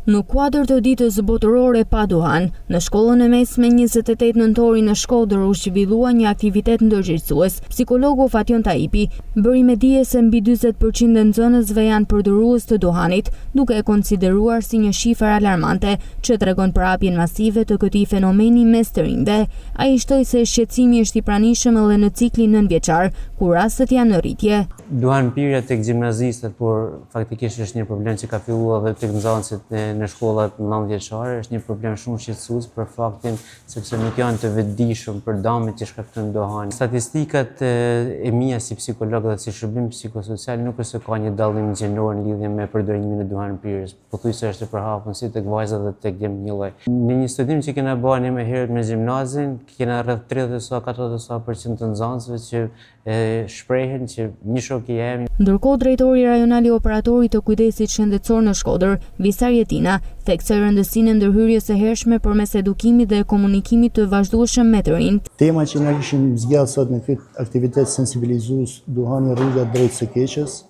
Në kuadër të ditës botërore pa duhan, në shkollën e mesme 28 nëntori në Shkodër u zhvillua një aktivitet ndërgjegjësues. Psikologu Fatjon Taipi bëri me dije se mbi 40% e nxënësve janë përdorues të duhanit, duke e konsideruar si një shifër alarmante që tregon për hapjen masive të këtij fenomeni mes të rinjve. Ai shtoi se shqetësimi është i pranishëm edhe në ciklin nënvjeçar, ku rastet janë në rritje. Duhanpirja tek gjimnazistët, por faktikisht është një problem që ka filluar edhe tek nxënësit në shkollat 9 vjeçare, është një problem shumë shqetësues për faktin sepse nuk janë të vetëdijshëm për dëmet që shkakton duhani. Statistikat e mia si psikolog dhe si shërbim psikosocial nuk është se ka një dallim gjenor në lidhje me përdorimin e duhanpirjes. Pothuajse është e përhapur si tek vajzat dhe tek djemt një lloj. Në një studim që kena bërë më herët me gjimnazin, kena rreth 30-40% të nxënësve që shprehen që një shok i jemi. Ndërkohë drejtori rajonal i operatorit të kujdesit shëndetësor në Shkodër, Visar Jetina, theksoi rëndësinë e ndërhyrjes së hershme përmes edukimit dhe komunikimit të vazhdueshëm me të rinjt. Tema që na kishim zgjidhur sot në këtë aktivitet sensibilizues duhani rruga drejt së keqes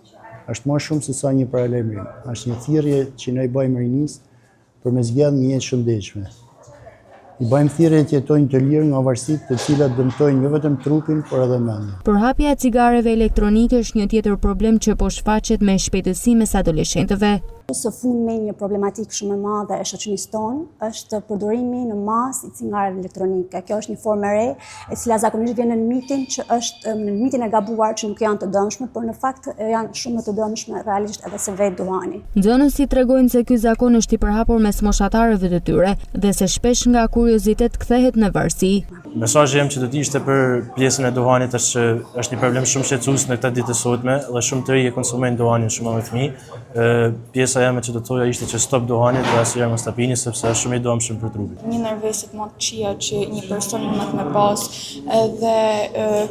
është më shumë se sa një paralajmërim. Është një thirrje që ne i bëjmë rinisë për me zgjedhë një jetë shëndetshme. I bëjmë thirrje të jetojnë të lirë nga varësitë të cilat dëmtojnë jo vetëm trupin, por edhe mendjen. Përhapja e cigareve elektronike është një tjetër problem që po shfaqet me shpejtësi mes adoleshentëve. Së fundmi një problematikë shumë e madhe e shoqërisë tonë është përdorimi në masë i cigareve elektronike. Kjo është një formë e re, e cila zakonisht vjen në mitin që është në mitin e gabuar që nuk janë të dëmshme, por në fakt janë shumë të dëmshme realisht edhe se vetë duhani. Nxënësit tregojnë se ky zakon është i përhapur mes moshatarëve të tyre dhe se shpesh nga kuriozitet kthehet në varësi. Mesazhi im që do të ishte për pjesën e duhanit është që është një problem shumë shqetësues në këtë ditë të sotme dhe shumë të rinj e konsumojnë duhanin shumë me fëmijë. Pjesa jeme që do të thoja ishte që stop duhanit dhe asnjëherë mos ta pini sepse është shumë i dëmshëm për trupin. Një nervesit më të këqija që një person mund të pas dhe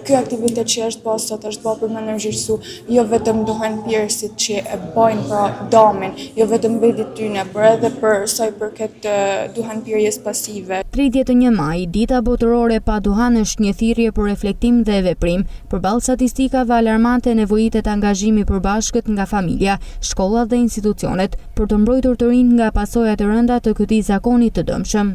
ky aktivitet që është pas sot është bërë për me ndërgjegjësu jo vetëm duhanpirësit që e bojnë pra dëmin, jo vetëm vetit tyne, por edhe për sa i përket duhanpirjes pasive. 31 maj, dita botërore pa duhan është një thirrje për reflektim dhe veprim, përballë statistikave alarmante nevojitet angazhimi përbashkët nga familja, shkollat dhe institucionet për të mbrojtur të rinjt nga pasojat e rënda të këtij zakoni të dëmshëm.